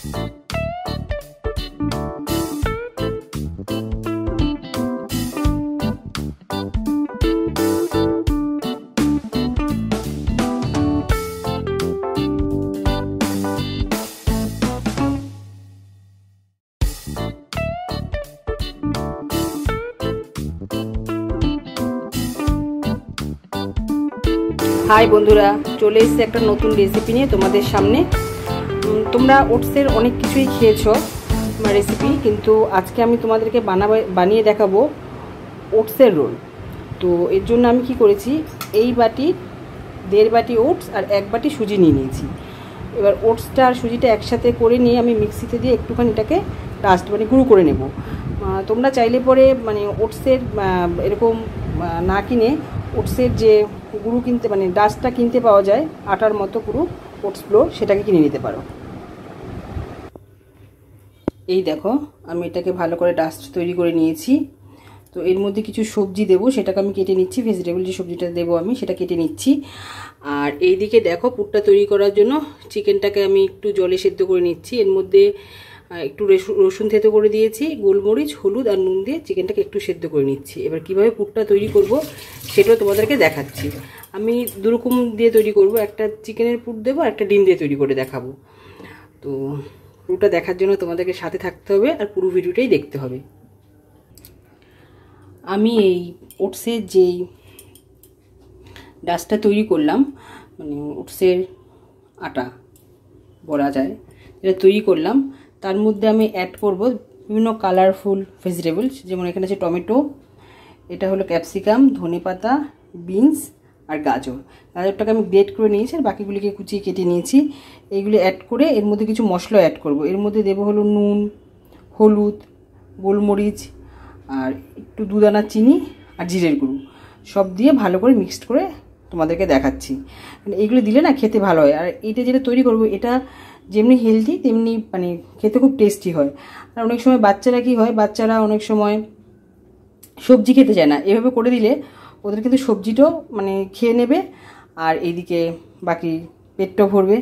High বন্ধুরা, চলে এসেছে একটা নতুন রেসিপি নিয়ে তোমাদের সামনে। তোমরা ওটসের অনেক কিছুই খেয়েছো রেসিপি, কিন্তু আজকে আমি তোমাদেরকে বানিয়ে দেখাবো ওটসের রোল। তো এর জন্য আমি কি করেছি, এই বাটি 1.5 বাটি ওটস আর 1 বাটি সুজি নিয়ে নিয়েছি। এবার ওটসটা আর সুজিটা একসাথে করে নিয়ে আমি মিক্সিতে দিয়ে একটুখানি এটাকে ডাস্ট গুঁড়ো করে নেব। তোমরা চাইলে পরে ওটসের এরকম না কিনে ওটসের যে গুঁড়ো কিনতে ডাস্টটা কিনতে পাওয়া যায় আটার মতো পুরো ওটস ফ্লোর, সেটাকে কিনে নিতে পারো। এই দেখো, আমি এটাকে ভালো করে ডাস্ট তৈরি করে নিয়েছি। তো এর মধ্যে কিছু সবজি দেবো, সেটাকে আমি কেটে নিচ্ছি। ভেজিটেবল যে সবজিটা দেবো আমি সেটা কেটে নিচ্ছি। আর এই দিকে দেখো, পুরটা তৈরি করার জন্য চিকেনটাকে আমি একটু জলে সেদ্ধ করে নিচ্ছি। এর মধ্যে একটু রসুন থেতো করে দিয়েছি, গোলমরিচ, হলুদ আর নুন দিয়ে চিকেনটাকে একটু সেদ্ধ করে নিচ্ছি। এবার কিভাবে পুরটা তৈরি করব সেটাও তোমাদেরকে দেখাচ্ছি। আমি দুরকম দিয়ে তৈরি করব, একটা চিকেনের পুর দেবো আর একটা ডিম দিয়ে তৈরি করে দেখাবো। তো পুরোটা দেখার জন্য তোমাদেরকে সাথে থাকতে হবে আর পুরো ভিডিওটাই দেখতে হবে। আমি এই ওটসের যেই ডাস্টটা তৈরি করলাম, ওটসের আটা বলা যায়, যেটা তৈরি করলাম, তার মধ্যে আমি অ্যাড করব বিভিন্ন কালারফুল ভেজিটেবলস। যেমন এখানে আছে টমেটো, এটা হলো ক্যাপসিকাম, ধনেপাতা, বিনস আর গাজর। গাজরটাকে আমি গ্রেট করে নিয়েছি আর বাকিগুলিকে কুচিয়ে কেটে নিয়েছি। এইগুলি অ্যাড করে এর মধ্যে কিছু মশলা অ্যাড করব। এর মধ্যে দেবো হলো নুন, হলুদ, গোলমরিচ আর একটু 2 দানা চিনি আর জিরের গুঁড়ো, সব দিয়ে ভালো করে মিক্সড করে তোমাদেরকে দেখাচ্ছি। এইগুলো দিলে না খেতে ভালো হয়। আর এটা যেটা তৈরি করব, এটা যেমনি হেলদি তেমনি খেতে খুব টেস্টি হয়। আর অনেক সময় বাচ্চারা কি হয়, বাচ্চারা অনেক সময় সবজি খেতে চায় না। এভাবে করে দিলে ওদের কিন্তু সবজিটাও খেয়ে নেবে আর এইদিকে বাকি পেটটাও ভরবে।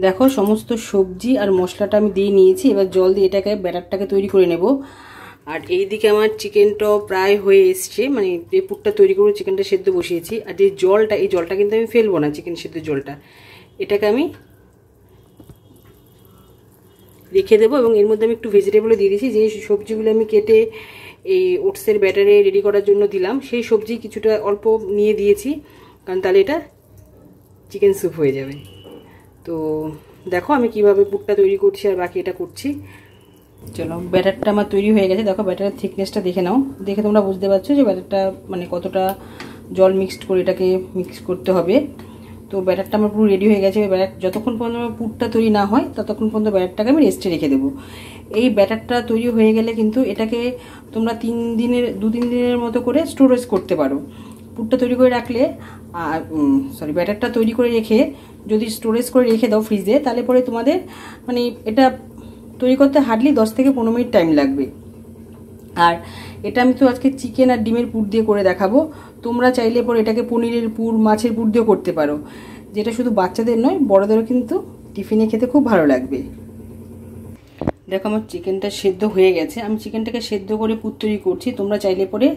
দেখো, সমস্ত সবজি আর মশলাটা আমি দিয়ে নিয়েছি। এবার জল দিয়ে এটাকে ব্যাটারটাকে তৈরি করে নেব। আর এইদিকে আমার চিকেনটাও প্রায় হয়ে এসছে, যে পুরটা তৈরি করে চিকেনটা সেদ্ধ বসিয়েছি। আর যে জলটা, এই জলটা কিন্তু আমি ফেলবো না, চিকেন সেদ্ধ জলটা, এটাকে আমি রেখে দেবো। এবং এর মধ্যে আমি একটু ভেজিটেবলও দিয়ে দিয়েছি। যে সবজিগুলো আমি কেটে এই ওটসের ব্যাটারে রেডি করার জন্য দিলাম, সেই সবজি কিছুটা অল্প নিয়ে দিয়েছি, কারণ তাহলে এটা চিকেন স্যুপ হয়ে যাবে। তো দেখো আমি কিভাবে পুরটা তৈরি করছি আর বাকি এটা করছি। চলো, ব্যাটারটা আমার তৈরি হয়ে গেছে। দেখো, ব্যাটারের থিকনেসটা দেখে নাও, দেখে তোমরা বুঝতে পারছো যে ব্যাটারটা কতটা জল মিক্সড করে এটাকে মিক্স করতে হবে। তো ব্যাটারটা আমার পুরো রেডি হয়ে গেছে। ব্যাটার যতক্ষণ পর্যন্ত পুরটা তৈরি না হয় ততক্ষণ পর্যন্ত ব্যাটারটাকে আমি রেস্টে রেখে দেবো। এই ব্যাটারটা তৈরি হয়ে গেলে কিন্তু এটাকে তোমরা 2-3 দিনের মতো করে স্টোরেজ করতে পারো। পুরটা তৈরি করে রাখলে আর ব্যাটারটা তৈরি করে রেখে যদি স্টোরেজ করে রেখে দাও ফ্রিজে, তাহলে পরে তোমাদের এটা তৈরি করতে হার্ডলি 10 থেকে 15 মিনিট টাইম লাগবে। আর এটা আমি তো আজকে চিকেন আর ডিমের পুর দিয়ে করে দেখাবো। তোমরা চাইলে পরে এটাকে পনিরের পুর, মাছের পুর দিয়েও করতে পারো, যেটা শুধু বাচ্চাদের নয় বড়দেরও কিন্তু টিফিনে খেতে খুব ভালো লাগবে। দেখো, আমার চিকেনটা সেদ্ধ হয়ে গেছে। আমি চিকেনটাকে সেদ্ধ করে পুর তৈরি করছি। তোমরা চাইলে পরে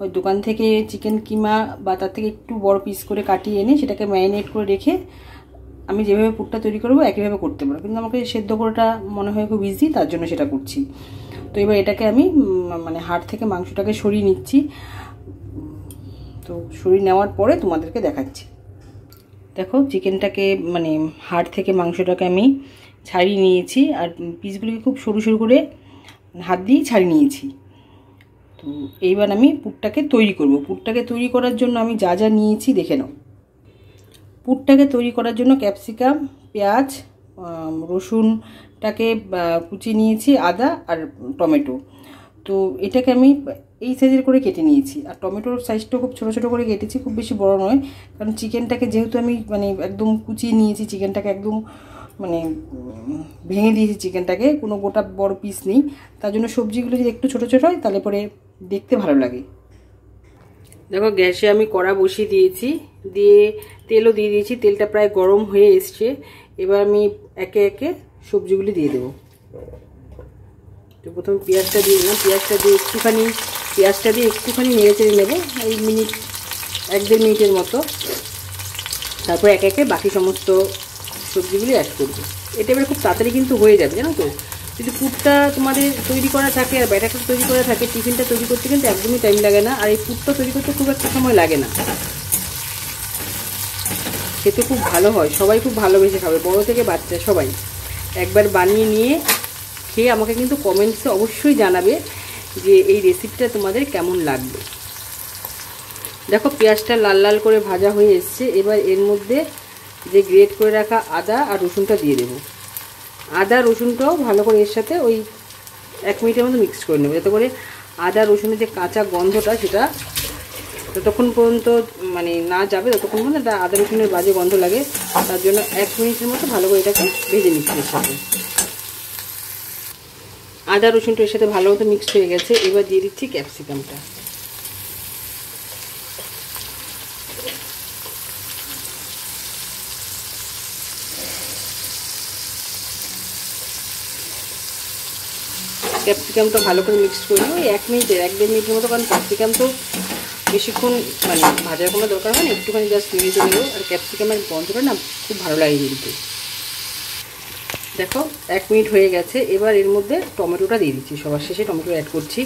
ওই দোকান থেকে চিকেন কিমা বা তার থেকে একটু বড় পিস করে কাটিয়ে এনে সেটাকে ম্যারিনেট করে রেখে আমি যেভাবে পুরটা তৈরি করবো একইভাবে করতে পারো, কিন্তু আমাকে সেদ্ধ করাটা মনে হয় খুব ইজি, তার জন্য সেটা করছি। তো এবার এটাকে আমি হাড় থেকে মাংসটাকে সরিয়ে নিচ্ছি। তো সরিয়ে নেওয়ার পরে তোমাদেরকে দেখাচ্ছি। দেখো, চিকেনটাকে হাড় থেকে মাংসটাকে আমি ছাড়িয়ে নিয়েছি আর পিসগুলিকে খুব সরু সরু করে হাত দিয়েই ছাড়িয়ে নিয়েছি। তো এইবার আমি পুরটাকে তৈরি করব। পুরটাকে তৈরি করার জন্য আমি যা যা নিয়েছি দেখে নাও। পুরটাকে তৈরি করার জন্য ক্যাপসিকাম, পেঁয়াজ, রসুনটাকে কুচিয়ে নিয়েছি, আদা আর টমেটো। তো এটাকে আমি এই সাইজের করে কেটে নিয়েছি। আর টমেটোর সাইজটা খুব ছোটো ছোটো করে কেটেছি, খুব বেশি বড় নয়, কারণ চিকেনটাকে যেহেতু আমি একদম কুচিয়ে নিয়েছি, চিকেনটাকে একদম ভেঙে দিয়েছি, চিকেনটাকে কোনো গোটা বড় পিস নেই, তার জন্য সবজিগুলো যদি একটু ছোটো ছোটো হয় তাহলে পরে দেখতে ভালো লাগে। দেখো, গ্যাসে আমি কড়া বসিয়ে দিয়েছি, দিয়ে তেলও দিয়ে দিয়েছি। তেলটা প্রায় গরম হয়ে এসছে। এবার আমি একে একে সবজিগুলি দিয়ে দেবো। তো প্রথমে পেঁয়াজটা দিয়ে দিলাম। পেঁয়াজটা দিয়ে একটুখানি নেড়ে চেড়ে নেবো, এই মিনিট 1-1.5 মিনিটের মতো। তারপর একে একে বাকি সমস্ত সবজিগুলি অ্যাড করবো। এটা এবার খুব তাড়াতাড়ি কিন্তু হয়ে যাবে, জানো তো। যদি পুরটা তোমাদের তৈরি করা থাকে আর ব্যাটারটা তৈরি করা থাকে, টিফিনটা তৈরি করতে কিন্তু একদমই টাইম লাগে না। আর এই পুরটা তৈরি করতে খুব একটা সময় লাগে না, খেতে খুব ভালো হয়, সবাই খুব ভালোবেসে খাবে, বড় থেকে বাচ্চা সবাই। একবার বানিয়ে নিয়ে খেয়ে আমাকে কিন্তু কমেন্টসে অবশ্যই জানাবে যে এই রেসিপিটা তোমাদের কেমন লাগবে। দেখো পেঁয়াজটা লাল লাল করে ভাজা হয়ে এসছে। এবার এর মধ্যে যে গ্রেট করে রাখা আদা আর রসুনটা দিয়ে দেবো। আদা রসুনটাও ভালো করে এর সাথে ওই 1 মিনিটের মতো মিক্স করে নেবো, যাতে করে আদা রসুনের যে কাঁচা গন্ধটা সেটা যতক্ষণ পর্যন্ত মানে না যাবে ততক্ষণ পর্যন্ত আদা রসুনের বাজে গন্ধ লাগে। তার জন্য 1 মিনিটের মতো ভালো করে এটাকে ভেজে নিচ্ছি এর সাথে। আদা রসুনটা এর সাথে ভালো মতো মিক্সড হয়ে গেছে। এবার দিয়ে দিচ্ছি ক্যাপসিকামটা। ক্যাপসিকামটা ভালো করে মিক্স করে নিই, ওই 1 মিনিটের 1-1.5 মিনিটের মতো, কারণ ক্যাপসিকাম তো বেশিক্ষণ মানে ভাজার কোনো দরকার হয় না, একটুখানি জাস্ট মিনিটে নেব। আর ক্যাপসিকামের গন্ধটা না খুব ভালো লাগে কিন্তু। দেখো 1 মিনিট হয়ে গেছে। এবার এর মধ্যে টমেটোটা দিয়ে দিচ্ছি, সবার শেষে টমেটো অ্যাড করছি।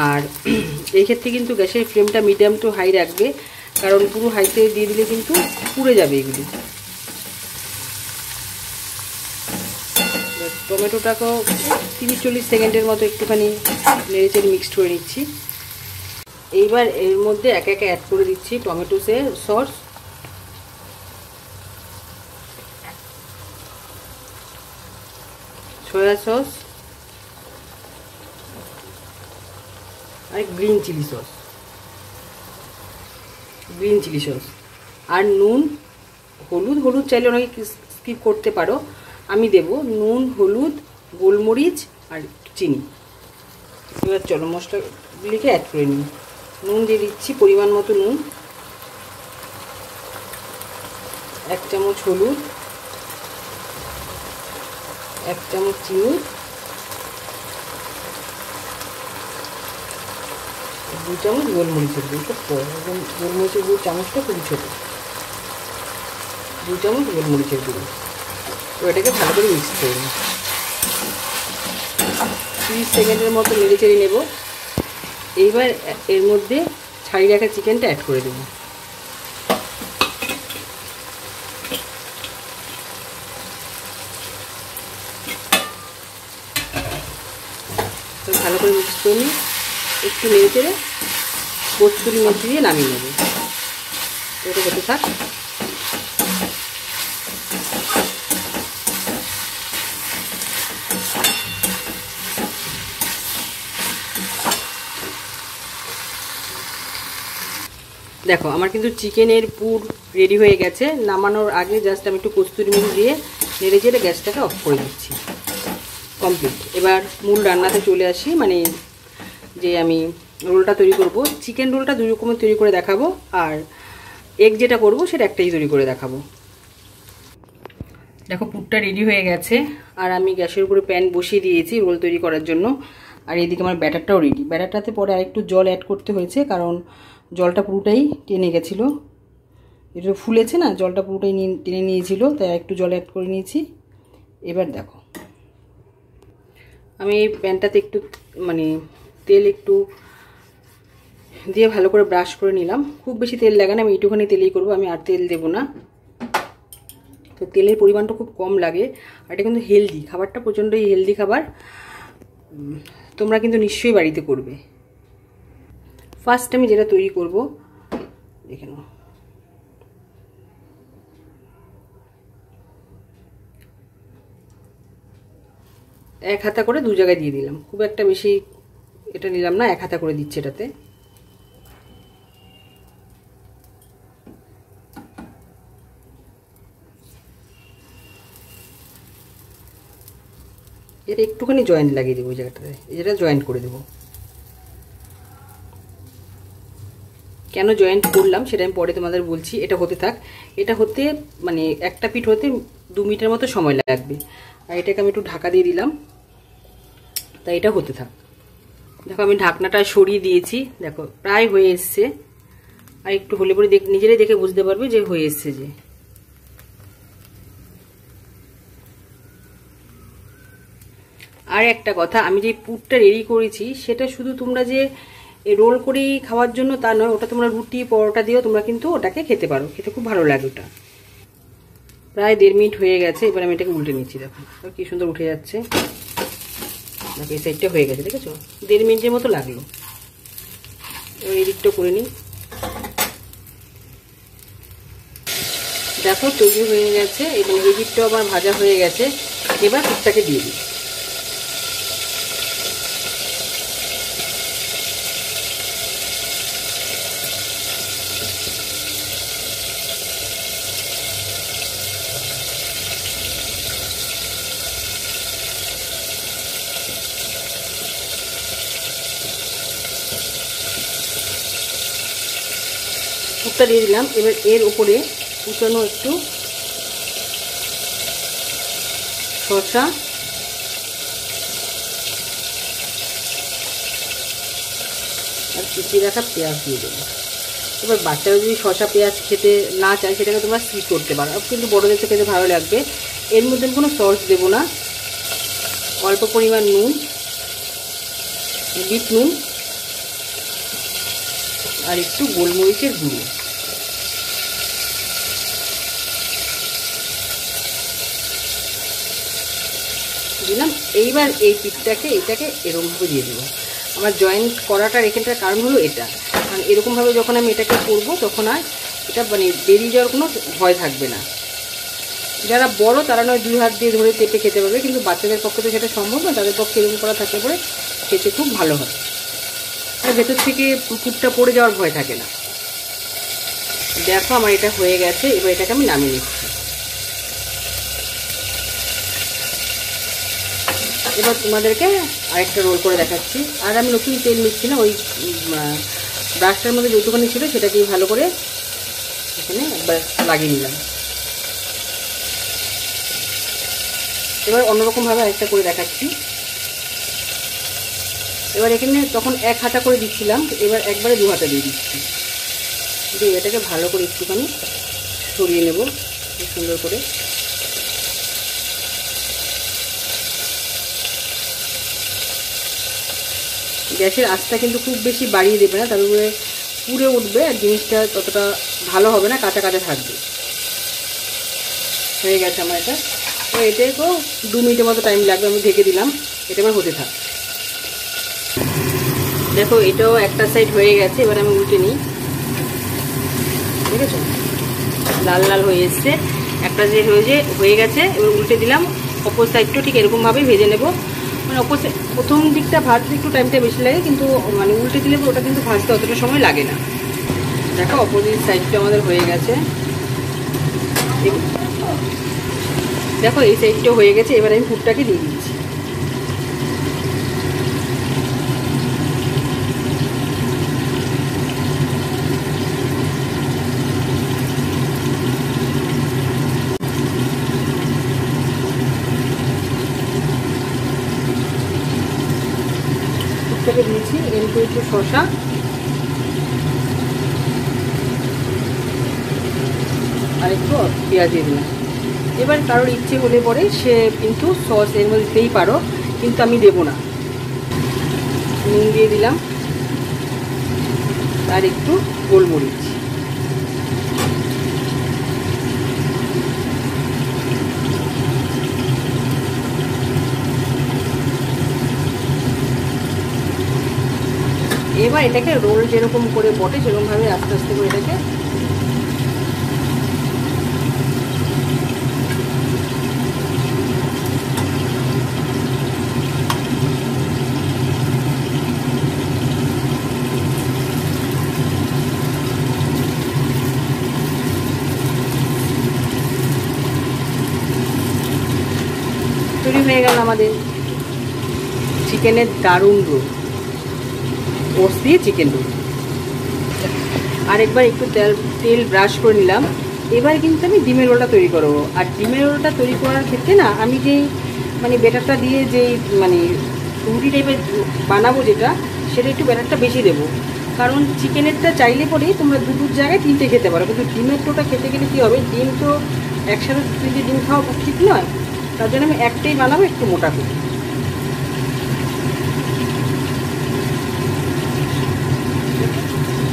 আর এই ক্ষেত্রে কিন্তু গ্যাসের ফ্লেমটা মিডিয়াম টু হাই রাখবে, কারণ পুরো হাইতে দিয়ে দিলে কিন্তু পুড়ে যাবে এগুলি। টমেটোটাকেও 30-40 সেকেন্ডের মতো একটুখানি নেড়েচেড়ে মিক্সড করে নিচ্ছি। এইবার এর মধ্যে একে একে অ্যাড করে দিচ্ছি টমেটো সস, সয়া সস আর গ্রিন চিলি সস আর নুন, হলুদ চাইলে অনেকে স্কিপ করতে পারো, আমি দেব নুন, হলুদ, গোলমরিচ আর চিনি। এবার চলো মশলাগুলিকে অ্যাড করে নিই। নুন দিয়ে দিচ্ছি পরিমাণ মতো নুন, 1 চামচ হলুদ, 1 চামচ চিনি, 2 চামচ গোলমরিচের গুঁড়ো। গোলমরিচের গুঁড়ো চামচটা খুবই ছোটো, 2 চামচ গোলমরিচের গুঁড়ো। এটাকে ভালো করে মিক্স করে নিই। 30 সেকেন্ডের মতো নেড়ে চেড়ে নেব। এইবার এর মধ্যে ছাড়িয়ে রাখা চিকেনটা অ্যাড করে দেবো। তো ভালো করে মিক্স করে নিই, একটু নেড়ে চেড়ে কস্তুরি মেথি দিয়ে নামিয়ে নেব। এটা হতে থাক। দেখো আমার কিন্তু চিকেনের পুর রেডি হয়ে গেছে। নামানোর আগে জাস্ট আমি একটু কস্তুরি মেথি দিয়ে নেড়ে চেড়ে গ্যাসটাকে অফ করে দিচ্ছি। কমপ্লিট। এবার মূল রান্নাতে চলে আসি, মানে যে আমি রোলটা তৈরি করব। চিকেন রোলটা 2 রকমের তৈরি করে দেখাবো, আর এগ যেটা করব সেটা একটাই তৈরি করে দেখাবো। দেখো পুরটা রেডি হয়ে গেছে, আর আমি গ্যাসের উপরে প্যান বসিয়ে দিয়েছি রোল তৈরি করার জন্য। আর এদিকে আমার ব্যাটারটাও রেডি। ব্যাটারটাতে পরে আরেকটু জল অ্যাড করতে হয়েছে, কারণ জলটা পুরোটাই টেনে গেছিলো, এটা ফুলেছে না, জলটা পুরোটাই টেনে নিয়েছিল, তাই একটু জল অ্যাড করে নিয়েছি। এবার দেখো আমি এই প্যানটাতে একটু মানে তেল একটু দিয়ে ভালো করে ব্রাশ করে নিলাম। খুব বেশি তেল লাগে না, আমি একটুখানি তেলেই করবো, আমি আর তেল দেবো না। তো তেলের পরিমাণটা খুব কম লাগে, আর এটা কিন্তু হেলদি খাবারটা, প্রচণ্ডই হেলদি খাবার। তোমরা কিন্তু নিশ্চয়ই বাড়িতে করবে। ফার্স্ট আমি যেটা তৈরি করব দেখে নাও। এক হাতা করে 2 জায়গায় দিয়ে দিলাম, খুব একটা বেশি এটা নিলাম না, 1 হাতা করে দিচ্ছি এটাতে। এটা একটুখানি জয়েন্ট লাগিয়ে দেবো, ওই জায়গাটাতে এটা জয়েন্ট করে দেবো। কেন জয়েন্ট করলাম সেটা আমি পরে তোমাদের বলছি। এটা হতে থাক। এটা হতে মানে একটা পিঠ হতে 2 মিনিটের মতো সময় লাগবে। আর এটাকে আমি একটু ঢাকা দিয়ে দিলাম, তাই এটা হতে থাক। দেখো আমি ঢাকনাটা সরিয়ে দিয়েছি, দেখো প্রায় হয়ে এসছে। আর একটু হলে পরে নিজেরাই দেখে বুঝতে পারবে যে হয়ে এসছে। যে আর একটা কথা, আমি যে পুরটা রেডি করেছি সেটা শুধু তোমরা যে রোল করেই খাওয়ার জন্য তা নয়, ওটা তোমরা রুটি পরোটা দিয়েও তোমরা কিন্তু ওটাকে খেতে পারো, খেতে খুব ভালো লাগে ওটা। প্রায় 1.5 মিনিট হয়ে গেছে, এবার আমি এটাকে উল্টে নিচ্ছি। দেখো কি সুন্দর উঠে যাচ্ছে, দেখো এই সাইডটা হয়ে গেছে, দেখেছো 1.5 মিনিটের মতো লাগলো। এবার এই দিকটা করে নিই। দেখো তৈরি হয়ে গেছে এবং এই দিকটাও আমার ভাজা হয়ে গেছে। এবার পুরটাকে দিয়ে দিই। পুরটা দিয়ে দিলাম। এবার এর উপরে কুচানো একটু শসা আর কুচিয়ে রাখা পেঁয়াজ দিয়ে দেবো। এবার বাচ্চারা যদি শসা পেঁয়াজ খেতে না চায় সেটাকে তোমরা স্কিপ করতে পারো, কিন্তু বড়দের তো খেতে ভালো লাগবে। এর মধ্যে কোনো সস দেবো না, অল্প পরিমাণ নুন, বিট নুন আর একটু গোলমরিচের গুঁড়ো দিলাম। এইবার এই পিঠটাকে এটাকে এরকমভাবে দিয়ে দেবো। আমার জয়েন্ট করাটার এখানটার কারণ হলো এটা, কারণ এরকমভাবে যখন আমি এটাকে করবো তখন আর এটা মানে বেরিয়ে যাওয়ার কোনো ভয় থাকবে না। যারা বড় তারা নয় 2 হাত দিয়ে ধরে চেপে খেতে পারবে, কিন্তু বাচ্চাদের পক্ষে তো সেটা সম্ভব না, তাদের পক্ষে এরকম করা থাকলে পরে খেতে খুব ভালো হয়, আর ভেতর থেকে পুরটা পড়ে যাওয়ার ভয় থাকে না। দেখো আমার এটা হয়ে গেছে, এবার এটাকে আমি নামিয়ে নিচ্ছি। এবার তোমাদেরকে আরেকটা রোল করে দেখাচ্ছি। আর আমি নতুন তেল নিচ্ছি না, ওই ব্রাশটার মধ্যে যতখানি ছিল সেটাকেই ভালো করে এখানে একবার লাগিয়ে নিলাম। এবার অন্যরকমভাবে আরেকটা করে দেখাচ্ছি। এবার এখানে তখন 1 হাতা করে দিচ্ছিলাম, এবার একবারে 2 হাতা দিয়ে দিচ্ছি। দিয়ে এটাকে ভালো করে একটুখানি ছড়িয়ে নেব খুব সুন্দর করে। গ্যাসের আঁচটা কিন্তু খুব বেশি বাড়িয়ে দেবে না, তারপরে পুড়ে উঠবে আর জিনিসটা ততটা ভালো হবে না, কাঁচা কাঁচা থাকবে। হয়ে গেছে আমার এটা। তো এটাকেও 2 মিনিটের মতো টাইম লাগবে, আমি ঢেকে দিলাম। এটা এবার হতে থাক। দেখো এটাও একটা সাইড হয়ে গেছে, এবার আমি উল্টে নিই। ঠিক আছে, লাল লাল হয়ে এসছে, একটা সাইড হয়ে গেছে। এবার উল্টে দিলাম। অপর সাইডটাও ঠিক এরকমভাবেই ভেজে নেব। মানে প্রথম দিকটা ভাজতে একটু টাইমটা বেশি লাগে, কিন্তু মানে উল্টে দিলে ওটা কিন্তু ভাজতে অতটা সময় লাগে না। দেখো অপোজিট সাইডটা আমাদের হয়ে গেছে। দেখো এই সাইডটাও হয়ে গেছে, এবার আমি পুরটাকে দিয়ে দিচ্ছি। পুরটাকে দিয়েছি, এরপর একটু শসা আর একটু পেঁয়াজ দিয়ে দিলাম। এবার কারোর ইচ্ছে হলে পরে সে কিন্তু সস এর মধ্যে দিতেই পারো, কিন্তু আমি দেবো না। নুন দিয়ে দিলাম আর একটু গোলমরিচ। এবার এটাকে রোল যেরকম করে বটে সেরকমভাবে আস্তে আস্তে করে এটাকে তৈরি হয়ে গেল আমাদের চিকেনের দারুণ রোল, ওটস দিয়ে চিকেন রোল। আরেকবার একটু তেল ব্রাশ করে নিলাম, এবার কিন্তু আমি ডিমের রোলটা তৈরি করবো। আর ডিমের রোলটা তৈরি করার ক্ষেত্রে না আমি যেই মানে ব্যাটারটা দিয়ে যেই মানে রুটি টাইপের বানাবো যেটা, সেটা একটু ব্যাটারটা বেশি দেবো। কারণ চিকেনেরটা চাইলে পরেই তোমরা দুটোর জায়গায় 3টে খেতে পারো, কিন্তু ডিমের টোটা খেতে গেলে কী হবে, ডিম তো একসাথে 3টে ডিম খাওয়া ঠিক নয়, তার জন্য আমি একটাই বানাবো একটু মোটা করে।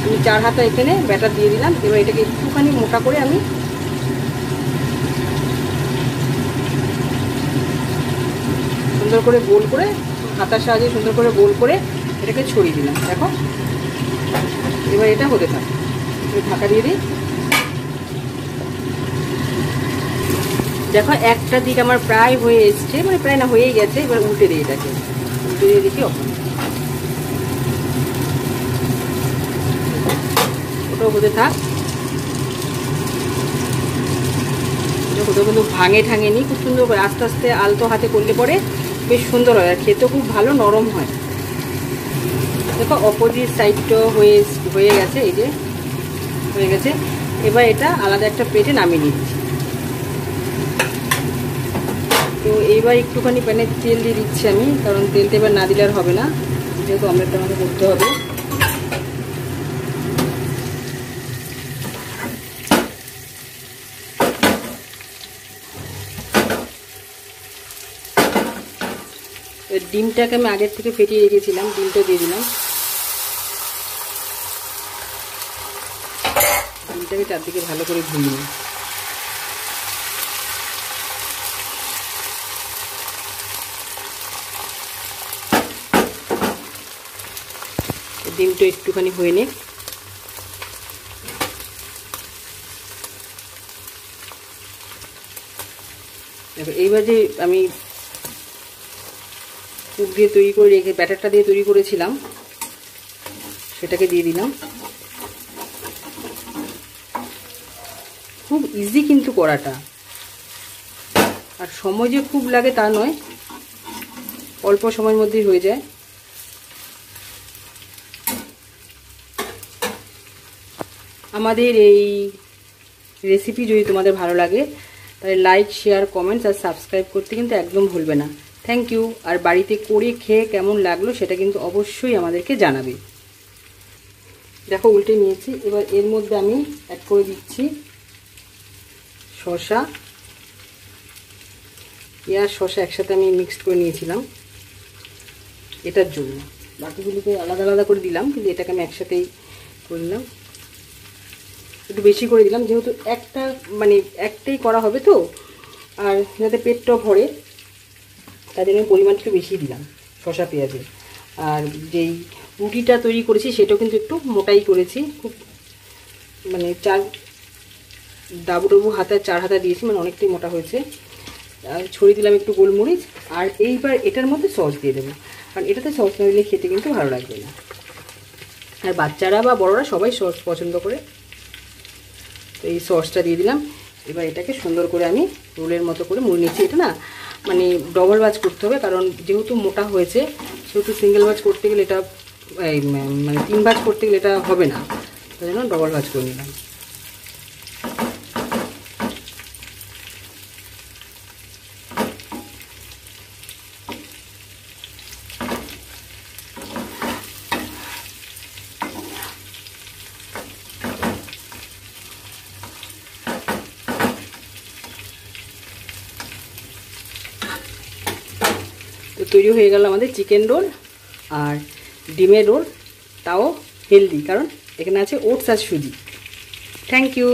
আমি 4 হাতা এখানে ব্যাটার দিয়ে দিলাম। এবার এটাকে একটুখানি মোটা করে আমি সুন্দর করে গোল করে হাতার সাহায্যে সুন্দর করে গোল করে এটাকে ছড়িয়ে দিলাম। দেখো এবার এটা হতে থাকে, ঢাকা দিয়ে দিই। দেখো একটা দিক আমার প্রায় হয়ে এসছে, মানে প্রায় না হয়েই গেছে। এবার উল্টে দিই, এটাকে উল্টে দিয়ে দেখি ওটাও হতে থাক। ওটা কিন্তু ভাঙে ঠাঙেনি, খুব সুন্দর করে আস্তে আস্তে আলতো হাতে করলে পরে বেশ সুন্দর হয়, আর খেতেও খুব ভালো নরম হয়। দেখো অপোজিট সাইডটাও হয়ে গেছে, এই যে হয়ে গেছে। এবার এটা আলাদা একটা প্লেটে নামিয়ে নিচ্ছি। তো এইবার একটুখানি প্যানে তেল দিয়ে দিচ্ছি আমি, কারণ তেলটা এবার না দিলে আর হবে না, যেহেতু অমলেটটা আমাকে করতে হবে। ডিমটাকে আমি আগের থেকে ফেটিয়ে রেখেছিলাম, ডিমটা দিয়ে দিলাম। ডিমটাকে চারদিকে ভালো করে ভুলিয়ে, ডিমটা একটুখানি হয়ে নে। দেখো এইবার যে আমি পুর দিয়ে তৈরি করে রেখে ব্যাটারটা দিয়ে তৈরি করেছিলাম সেটাকে দিয়ে দিলাম। খুব ইজি কিন্তু করাটা, আর সময় যে খুব লাগে তা নয়, অল্প সময়ের মধ্যেই হয়ে যায়। আমাদের এই রেসিপি যদি তোমাদের ভালো লাগে তাহলে লাইক, শেয়ার, কমেন্টস আর সাবস্ক্রাইব করতে কিন্তু একদম ভুলবে না। Thank you. আর বাড়িতে করে খেয়ে কেমন লাগলো সেটা কিন্তু অবশ্যই আমাদেরকে জানাবে। দেখো উল্টে নিয়েছি। এবার এর মধ্যে আমি অ্যাড করে দিচ্ছি শসা। পেঁয়াজ শসা একসাথে আমি মিক্সড করে নিয়েছিলাম এটার জন্য, বাকিগুলিকে আলাদা আলাদা করে দিলাম, কিন্তু এটাকে আমি একসাথেই করে নিলাম। একটু বেশি করে দিলাম, যেহেতু একটাই করা হবে তো, আর যাতে পেটটাও ভরে তার জন্য পরিমাণ একটু বেশি দিলাম শসা পেঁয়াজের। আর যেই রুটিটা তৈরি করেছি সেটাও কিন্তু একটু মোটাই করেছি, খুব মানে 4 ডাবু হাতা 4 হাতা দিয়েছি, মানে অনেকটাই মোটা হয়েছে। আর ছড়িয়ে দিলাম একটু গোলমরিচ। আর এইবার এটার মধ্যে সস দিয়ে দেবো, কারণ এটাতে সস না দিলে খেতে কিন্তু ভালো লাগবে না। আর বাচ্চারা বা বড়রা সবাই সস পছন্দ করে, তো এই সসটা দিয়ে দিলাম। এবার এটাকে সুন্দর করে আমি রোলের মতো করে মুড়ে নিচ্ছি। এটা না মানে ডবল ভাজ করতে হবে, কারণ যেহেতু মোটা হয়েছে সেহেতু সিঙ্গেল ভাজ করতে গেলে এটা মানে 3 ভাজ করতে গেলে এটা হবে না, তাই জন্য ডবল ভাজ করে নিলাম। তো তৈরি হয়ে গেল আমাদের চিকেন রোল আর ডিমের রোল, তাও হেলদি, কারণ এখানে আছে ওটস আর সুজি। Thank you.